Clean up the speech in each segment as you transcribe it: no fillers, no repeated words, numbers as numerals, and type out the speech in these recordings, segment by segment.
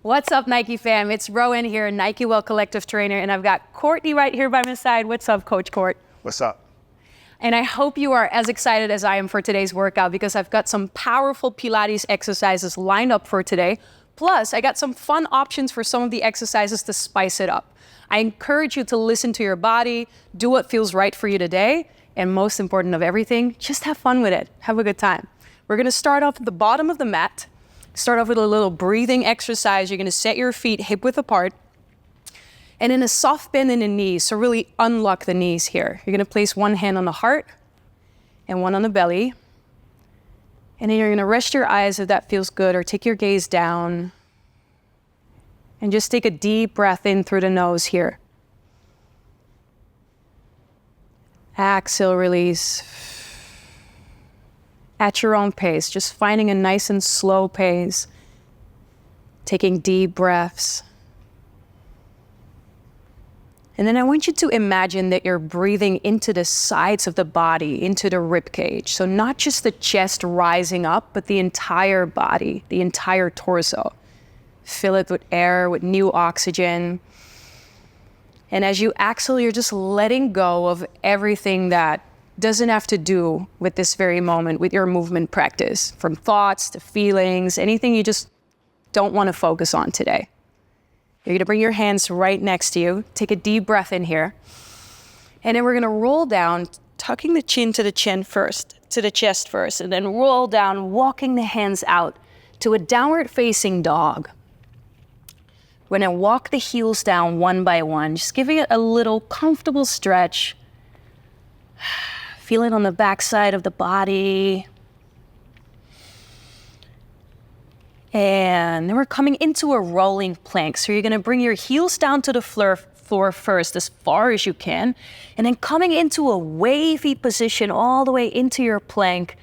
What's up, Nike fam? It's Rowen here, Nike Well Collective Trainer, and I've got Courtney right here by my side. What's up, Coach Court? What's up? And I hope you are as excited as I am for today's workout because I've got some powerful Pilates exercises lined up for today. Plus, I got some fun options for some of the exercises to spice it up. I encourage you to listen to your body, do what feels right for you today, and most important of everything, just have fun with it. Have a good time. We're gonna start off at the bottom of the mat. Start off with a little breathing exercise. You're gonna set your feet hip width apart and in a soft bend in the knees, so really unlock the knees here. You're gonna place one hand on the heart and one on the belly. And then you're gonna rest your eyes if that feels good, or take your gaze down. And just take a deep breath in through the nose here. Exhale, release. At your own pace, just finding a nice and slow pace. Taking deep breaths. And then I want you to imagine that you're breathing into the sides of the body, into the rib cage. So not just the chest rising up, but the entire body, the entire torso. Fill it with air, with new oxygen. And as you exhale, you're just letting go of everything that doesn't have to do with this very moment, with your movement practice, from thoughts to feelings, anything you just don't want to focus on today. You're gonna bring your hands right next to you. Take a deep breath in here. And then we're gonna roll down, tucking the chin to the chest first, and then roll down, walking the hands out to a downward facing dog. We're gonna walk the heels down one by one, just giving it a little comfortable stretch. Feel it on the back side of the body. And then we're coming into a rolling plank. So you're gonna bring your heels down to the floor first, as far as you can, and then coming into a wavy position all the way into your plank.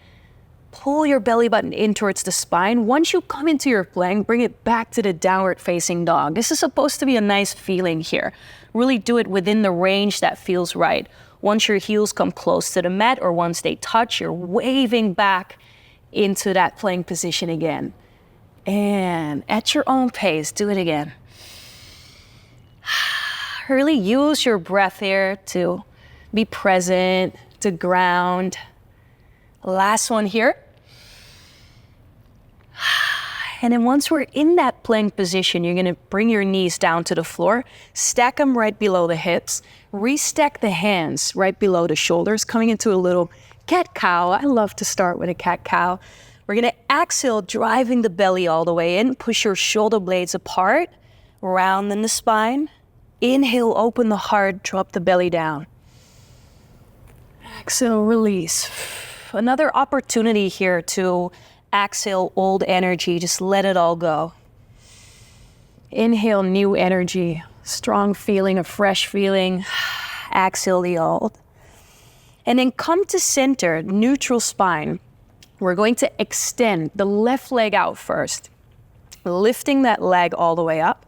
Pull your belly button in towards the spine. Once you come into your plank, bring it back to the downward facing dog. This is supposed to be a nice feeling here. Really do it within the range that feels right. Once your heels come close to the mat or once they touch, you're waving back into that plank position again. And at your own pace, do it again. Really use your breath here to be present, to ground. Last one here. And then once we're in that plank position, you're gonna bring your knees down to the floor, stack them right below the hips, restack the hands right below the shoulders, coming into a little cat-cow. I love to start with a cat-cow. We're gonna exhale, driving the belly all the way in, push your shoulder blades apart, round in the spine. Inhale, open the heart, drop the belly down. Exhale, release. Another opportunity here to exhale old energy, just let it all go. Inhale new energy, strong feeling, a fresh feeling. Exhale the old. And then come to center, neutral spine. We're going to extend the left leg out first, lifting that leg all the way up.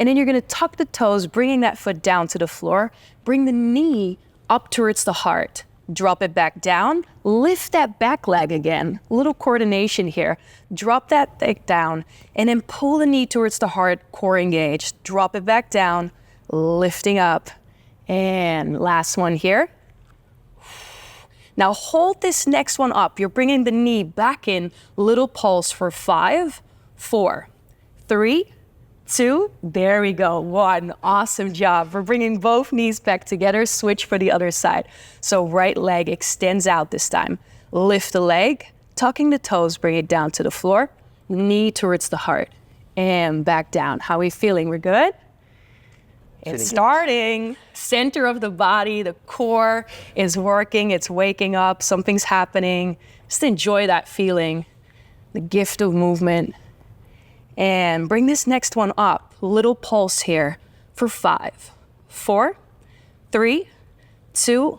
And then you're gonna tuck the toes, bringing that foot down to the floor. Bring the knee up towards the heart. Drop it back down, lift that back leg again. A little coordination here. Drop that leg down, and then pull the knee towards the heart, core engaged. Drop it back down, lifting up. And last one here. Now hold this next one up. You're bringing the knee back in, little pulse for 5, 4, 3, 2, there we go, 1. Awesome job. We're bringing both knees back together, switch for the other side. So right leg extends out this time. Lift the leg, tucking the toes, bring it down to the floor, knee towards the heart, and back down. How are we feeling? We're good? It's starting. Center of the body, the core is working, it's waking up, something's happening. Just enjoy that feeling, the gift of movement. And bring this next one up, little pulse here for 5, 4, 3, 2,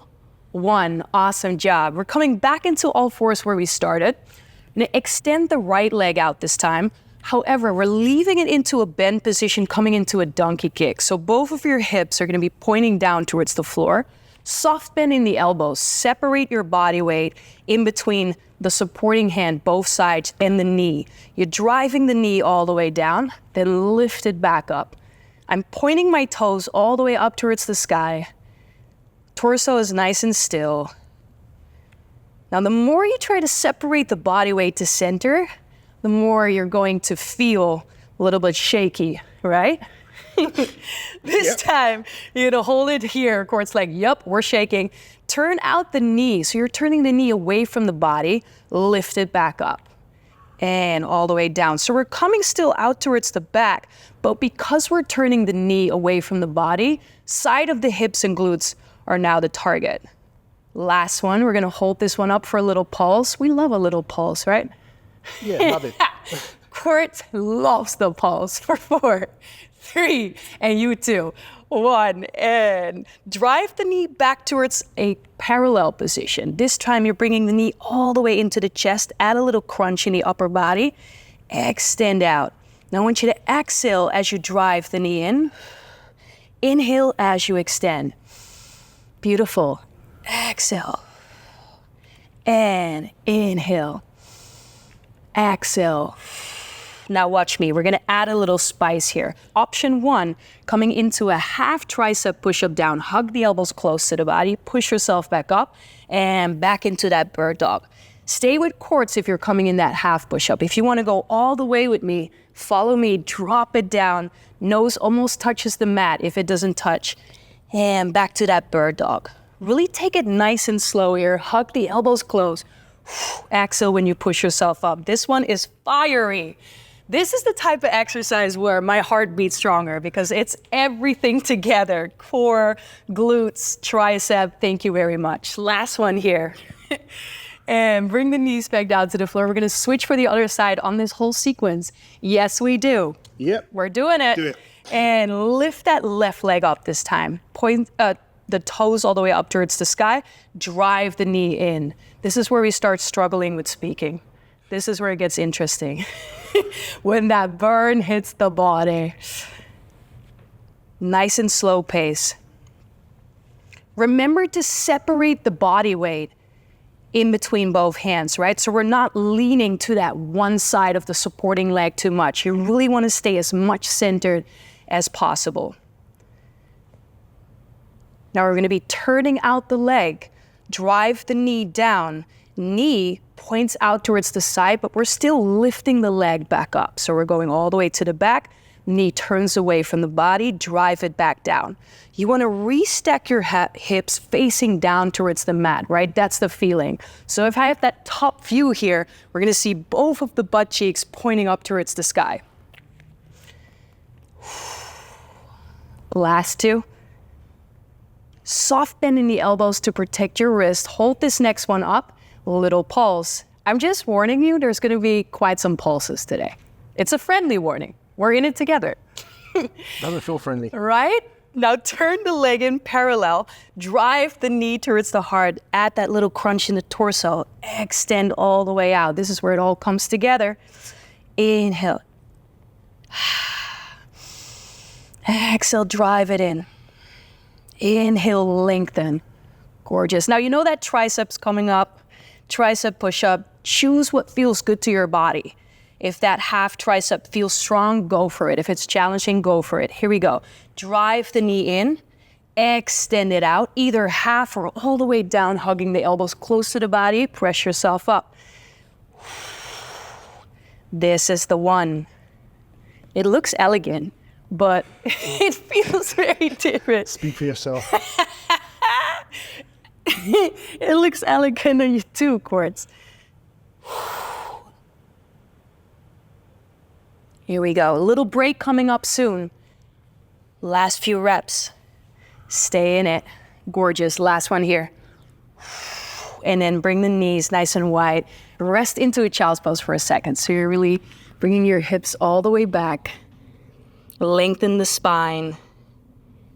1. Awesome job. We're coming back into all fours where we started. Now extend the right leg out this time. However, we're leaving it into a bend position, coming into a donkey kick. So both of your hips are gonna be pointing down towards the floor. Soft bend in the elbows. Separate your body weight in between the supporting hand, both sides, and the knee. You're driving the knee all the way down, then lift it back up. I'm pointing my toes all the way up towards the sky. Torso is nice and still. Now, the more you try to separate the body weight to center, the more you're going to feel a little bit shaky, right? This time, you're gonna hold it here. Court's like, yep, we're shaking. Turn out the knee. So you're turning the knee away from the body, lift it back up and all the way down. So we're coming still out towards the back, but because we're turning the knee away from the body, side of the hips and glutes are now the target. Last one, we're gonna hold this one up for a little pulse. We love a little pulse, right? Yeah, love it. Court loves the pulse for 4, 3, and you too. 1, and drive the knee back towards a parallel position. This time you're bringing the knee all the way into the chest, add a little crunch in the upper body, extend out. Now I want you to exhale as you drive the knee in. Inhale as you extend. Beautiful. Exhale. And inhale. Exhale. Now watch me. We're gonna add a little spice here. Option 1, coming into a half tricep push-up down. Hug the elbows close to the body. Push yourself back up and back into that bird dog. Stay with quads if you're coming in that half push-up. If you wanna go all the way with me, follow me, drop it down. Nose almost touches the mat if it doesn't touch. And back to that bird dog. Really take it nice and slow here. Hug the elbows close. Exhale when you push yourself up. This one is fiery. This is the type of exercise where my heart beats stronger because it's everything together. Core, glutes, tricep, thank you very much. Last one here. And bring the knees back down to the floor. We're gonna switch for the other side on this whole sequence. Yes, we do. Yep. We're doing it. Do it. And lift that left leg up this time. Point the toes all the way up towards the sky. Drive the knee in. This is where we start struggling with speaking. This is where it gets interesting. When that burn hits the body. Nice and slow pace. Remember to separate the body weight in between both hands, right? So we're not leaning to that one side of the supporting leg too much. You really want to stay as much centered as possible. Now we're going to be turning out the leg. Drive the knee down. Knee points out towards the side, but we're still lifting the leg back up. So we're going all the way to the back. Knee turns away from the body. Drive it back down. You want to restack your hips facing down towards the mat, right? That's the feeling. So if I have that top view here, we're going to see both of the butt cheeks pointing up towards the sky. Last 2. Soft bend in the elbows to protect your wrist. Hold this next one up. Little pulse. I'm just warning you, there's going to be quite some pulses today. It's a friendly warning. We're in it together. Doesn't feel friendly. Right? Now turn the leg in parallel. Drive the knee towards the heart. Add that little crunch in the torso. Extend all the way out. This is where it all comes together. Inhale. Exhale, drive it in. Inhale, lengthen. Gorgeous. Now you know that triceps coming up. Tricep push-up, choose what feels good to your body. If that half tricep feels strong, go for it. If it's challenging, go for it. Here we go. Drive the knee in, extend it out, either half or all the way down, hugging the elbows close to the body. Press yourself up. This is the one. It looks elegant, but it feels very different. Speak for yourself. It looks elegant on you too, Quartz. Here we go. A little break coming up soon. Last few reps. Stay in it. Gorgeous. Last one here. And then bring the knees nice and wide. Rest into a child's pose for a second. So you're really bringing your hips all the way back. Lengthen the spine.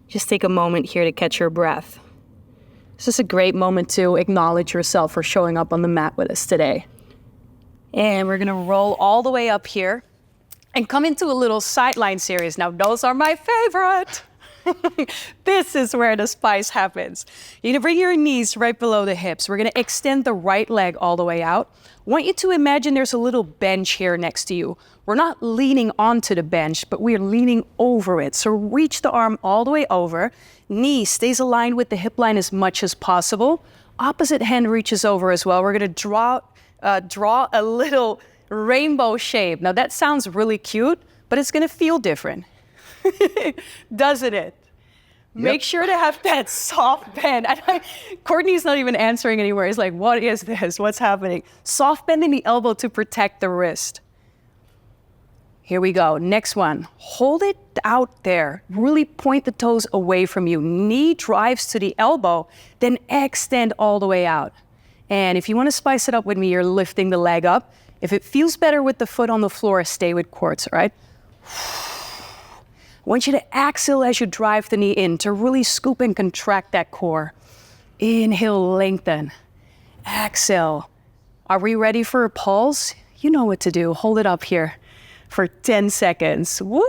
Just take a moment here to catch your breath. This is a great moment to acknowledge yourself for showing up on the mat with us today. And we're gonna roll all the way up here and come into a little sideline series. Now, those are my favorite. This is where the spice happens. You're gonna bring your knees right below the hips. We're gonna extend the right leg all the way out. I want you to imagine there's a little bench here next to you. We're not leaning onto the bench, but we're leaning over it. So reach the arm all the way over. Knee stays aligned with the hip line as much as possible. Opposite hand reaches over as well. We're gonna draw a little rainbow shape. Now that sounds really cute, but it's gonna feel different. Doesn't it? Yep. Make sure to have that soft bend. Courtney's not even answering anywhere. He's like, what is this? What's happening? Soft bend in the elbow to protect the wrist. Here we go. Next one. Hold it out there. Really point the toes away from you. Knee drives to the elbow, then extend all the way out. And if you want to spice it up with me, you're lifting the leg up. If it feels better with the foot on the floor, stay with quartz, all right? I want you to exhale as you drive the knee in to really scoop and contract that core. Inhale, lengthen. Exhale. Are we ready for a pulse? You know what to do. Hold it up here for 10 seconds. Woo!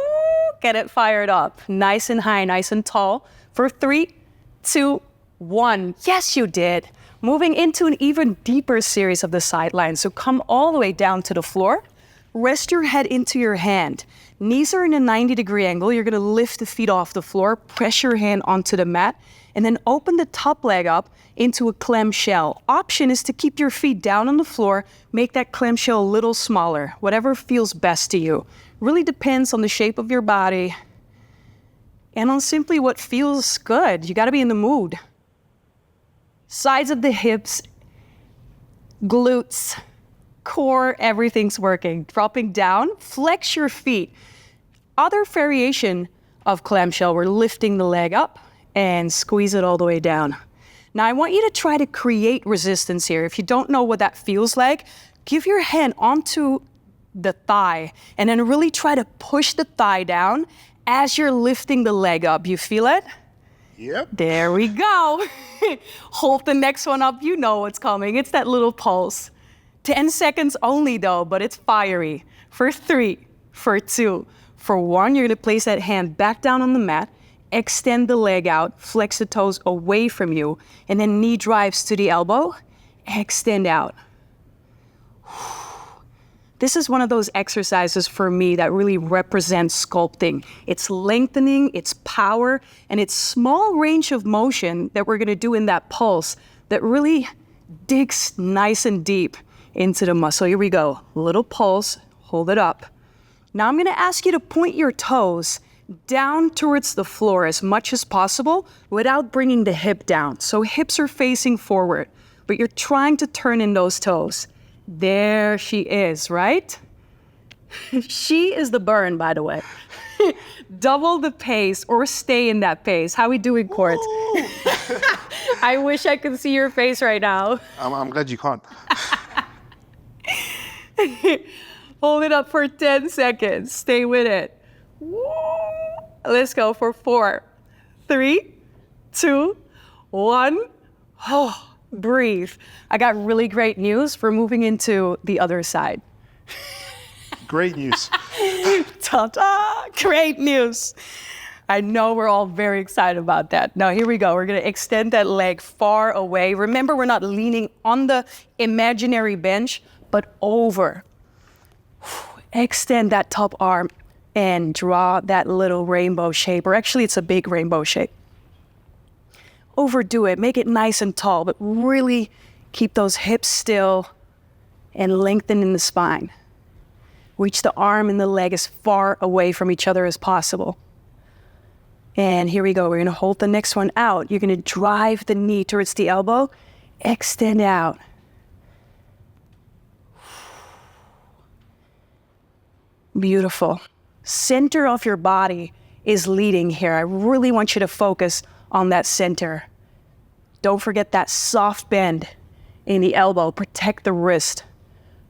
Get it fired up. Nice and high, nice and tall. For 3, 2, 1. Yes, you did. Moving into an even deeper series of the sidelines. So come all the way down to the floor. Rest your head into your hand. Knees are in a 90-degree angle. You're gonna lift the feet off the floor, press your hand onto the mat, and then open the top leg up into a clamshell. Option is to keep your feet down on the floor, make that clamshell a little smaller, whatever feels best to you. Really depends on the shape of your body and on simply what feels good. You gotta be in the mood. Sides of the hips, glutes, core, everything's working. Dropping down, flex your feet. Other variation of clamshell, we're lifting the leg up and squeeze it all the way down. Now I want you to try to create resistance here. If you don't know what that feels like, give your hand onto the thigh and then really try to push the thigh down as you're lifting the leg up. You feel it? Yep. There we go. Hold the next one up. You know what's coming. It's that little pulse. 10 seconds only though, but it's fiery. For 3, for 2, for 1, you're gonna place that hand back down on the mat, extend the leg out, flex the toes away from you, and then knee drives to the elbow, extend out. This is one of those exercises for me that really represents sculpting. It's lengthening, it's power, and it's small range of motion that we're gonna do in that pulse that really digs nice and deep into the muscle. Here we go. Little pulse, hold it up. Now I'm gonna ask you to point your toes down towards the floor as much as possible without bringing the hip down. So hips are facing forward, but you're trying to turn in those toes. There she is, right? She is the burn, by the way. Double the pace or stay in that pace. How we doing, Court? I wish I could see your face right now. I'm glad you can't. Hold it up for 10 seconds. Stay with it. Woo. Let's go for 4, 3, 2, 1. Oh, breathe. I got really great news. We're moving into the other side. Great news. Ta-da! Great news. I know we're all very excited about that. Now here we go. We're gonna extend that leg far away. Remember, we're not leaning on the imaginary bench, but over. Extend that top arm and draw that little rainbow shape, or actually it's a big rainbow shape. Overdo it, make it nice and tall, but really keep those hips still and lengthen in the spine. Reach the arm and the leg as far away from each other as possible. And here we go, we're gonna hold the next one out. You're gonna drive the knee towards the elbow, extend out. Beautiful. Center of your body is leading here. I really want you to focus on that center. Don't forget that soft bend in the elbow. Protect the wrist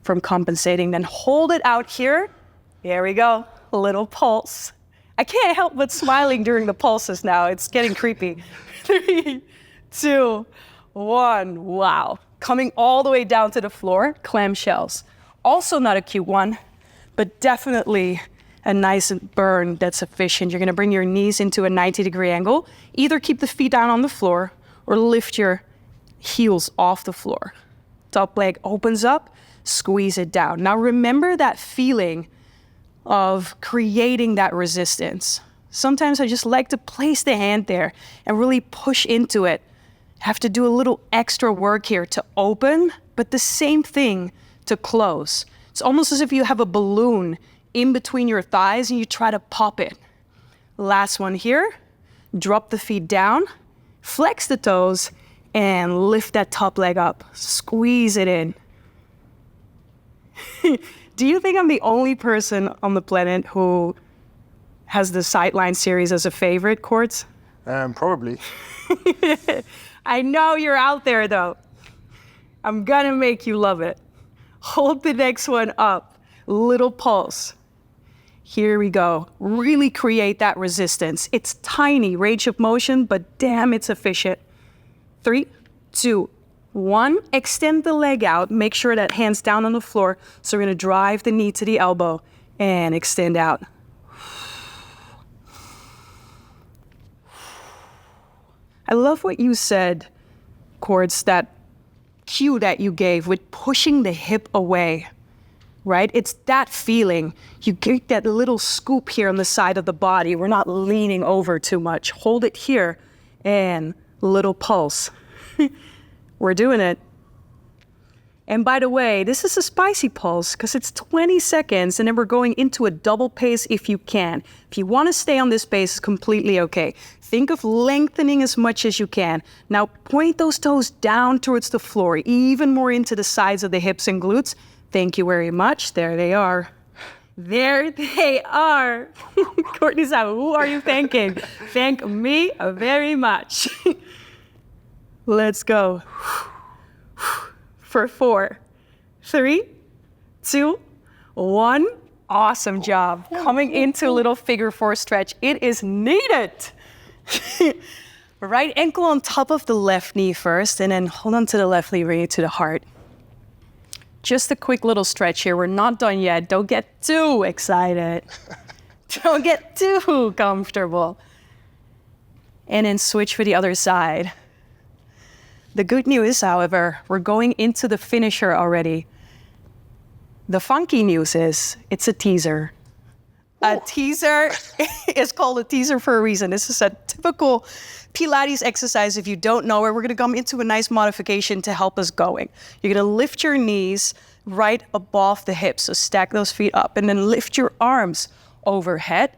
from compensating. Then hold it out here. There we go. A little pulse. I can't help but smiling during the pulses now. It's getting creepy. 3, 2, 1. Wow. Coming all the way down to the floor, clamshells. Also not a cute one, but definitely a nice burn that's sufficient. You're gonna bring your knees into a 90-degree angle. Either keep the feet down on the floor or lift your heels off the floor. Top leg opens up, squeeze it down. Now remember that feeling of creating that resistance. Sometimes I just like to place the hand there and really push into it. Have to do a little extra work here to open, but the same thing to close. It's almost as if you have a balloon in between your thighs and you try to pop it. Last one here. Drop the feet down, flex the toes, and lift that top leg up. Squeeze it in. Do you think I'm the only person on the planet who has the sideline series as a favorite, Quartz? Probably. I know you're out there though. I'm gonna make you love it. Hold the next one up. Little pulse. Here we go. Really create that resistance. It's tiny range of motion, but damn, it's efficient. 3, 2, 1. Extend the leg out. Make sure that hand's down on the floor. So we're gonna drive the knee to the elbow and extend out. I love what you said, Quartz, that cue that you gave with pushing the hip away, right? It's that feeling. You get that little scoop here on the side of the body. We're not leaning over too much. Hold it here and little pulse. We're doing it. And by the way, this is a spicy pulse because it's 20 seconds and then we're going into a double pace if you can. If you want to stay on this pace, it's completely okay. Think of lengthening as much as you can. Now point those toes down towards the floor, even more into the sides of the hips and glutes. Thank you very much. There they are. There they are. Courtney's out. Who are you thanking? Thank me very much. Let's go. For 4, 3, 2, 1. Awesome job. Coming into a little figure 4 stretch. It is needed. Right ankle on top of the left knee first, and then hold on to the left knee, bring it to the heart. Just a quick little stretch here. We're not done yet. Don't get too excited. Don't get too comfortable. And then switch for the other side. The good news, however, we're going into the finisher already. The funky news is it's a teaser. A teaser is called a teaser for a reason. This is a typical Pilates exercise. If you don't know it, we're gonna come into a nice modification to help us going. You're gonna lift your knees right above the hips. So stack those feet up and then lift your arms overhead.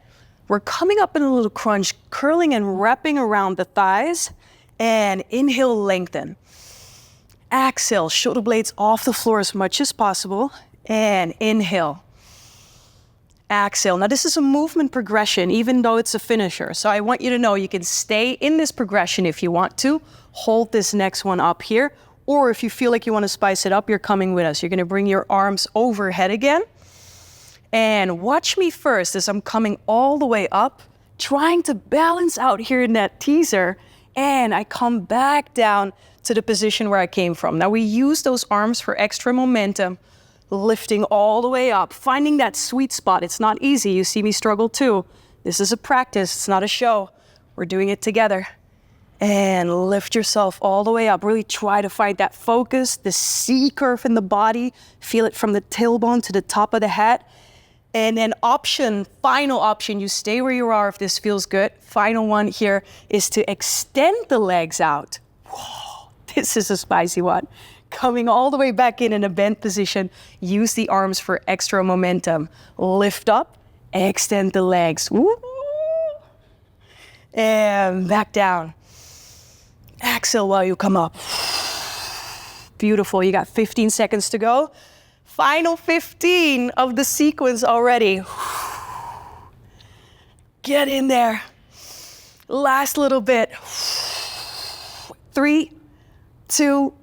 We're coming up in a little crunch, curling and wrapping around the thighs. And inhale, lengthen. Exhale, shoulder blades off the floor as much as possible. And inhale. Exhale. Now this is a movement progression, even though it's a finisher. So I want you to know you can stay in this progression if you want to. Hold this next one up here. Or if you feel like you want to spice it up, you're coming with us. You're going to bring your arms overhead again. And watch me first as I'm coming all the way up, trying to balance out here in that teaser. And I come back down to the position where I came from. Now we use those arms for extra momentum, lifting all the way up, finding that sweet spot. It's not easy. You see me struggle too. This is a practice. It's not a show. We're doing it together. And lift yourself all the way up. Really try to find that focus, the C curve in the body. Feel it from the tailbone to the top of the head. And then final option, you stay where you are if this feels good. Final one here is to extend the legs out. Whoa, this is a spicy one. Coming all the way back in a bent position. Use the arms for extra momentum. Lift up, extend the legs. Woo. And back down. Exhale while you come up. Beautiful, you got 15 seconds to go. Final 15 of the sequence already. Get in there. Last little bit. 3, 2,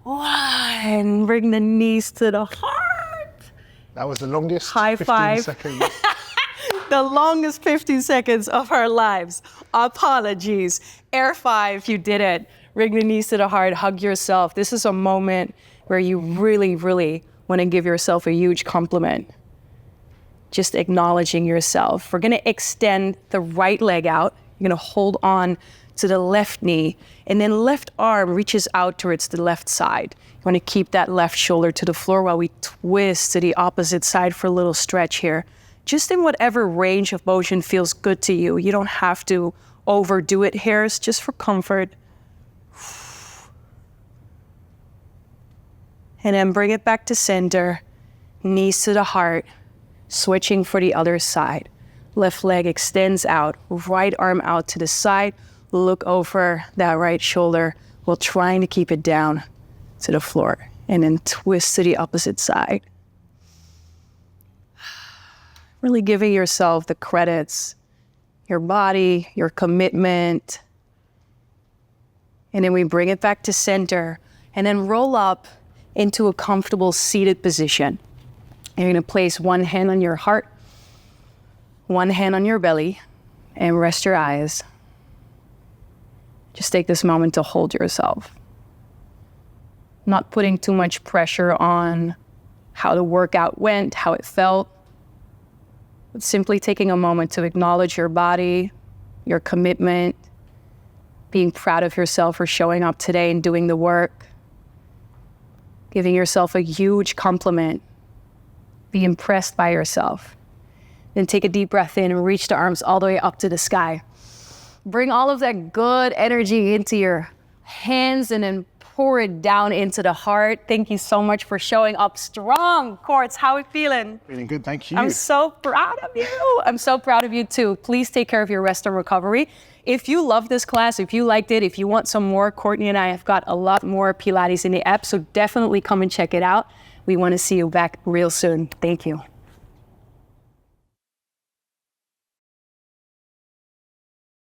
1. Bring the knees to the heart. That was the longest. High 15 five. seconds. The longest 15 seconds of our lives. Apologies. Air 5, you did it. Bring the knees to the heart, hug yourself. This is a moment where you really, really want to give yourself a huge compliment. just acknowledging yourself. We're gonna extend the right leg out. You're gonna hold on to the left knee, and then left arm reaches out towards the left side. You wanna keep that left shoulder to the floor while we twist to the opposite side for a little stretch here. Just in whatever range of motion feels good to you. You don't have to overdo it here, it's just for comfort. And then bring it back to center, knees to the heart, switching for the other side. Left leg extends out, right arm out to the side, look over that right shoulder while trying to keep it down to the floor. And then twist to the opposite side. Really giving yourself the credits, your body, your commitment. And then we bring it back to center and then roll up into a comfortable seated position. You're gonna place one hand on your heart, one hand on your belly, and rest your eyes. Just take this moment to hold yourself. Not putting too much pressure on how the workout went, how it felt, but simply taking a moment to acknowledge your body, your commitment, being proud of yourself for showing up today and doing the work, giving yourself a huge compliment. Be impressed by yourself. Then take a deep breath in and reach the arms all the way up to the sky. Bring all of that good energy into your hands and then pour it down into the heart. Thank you so much for showing up strong. Courts, how are you feeling? Feeling good, thank you. I'm so proud of you. I'm so proud of you too. Please take care of your rest and recovery. If you love this class, if you liked it, if you want some more, Courtney and I have got a lot more Pilates in the app, so definitely come and check it out. We want to see you back real soon. Thank you.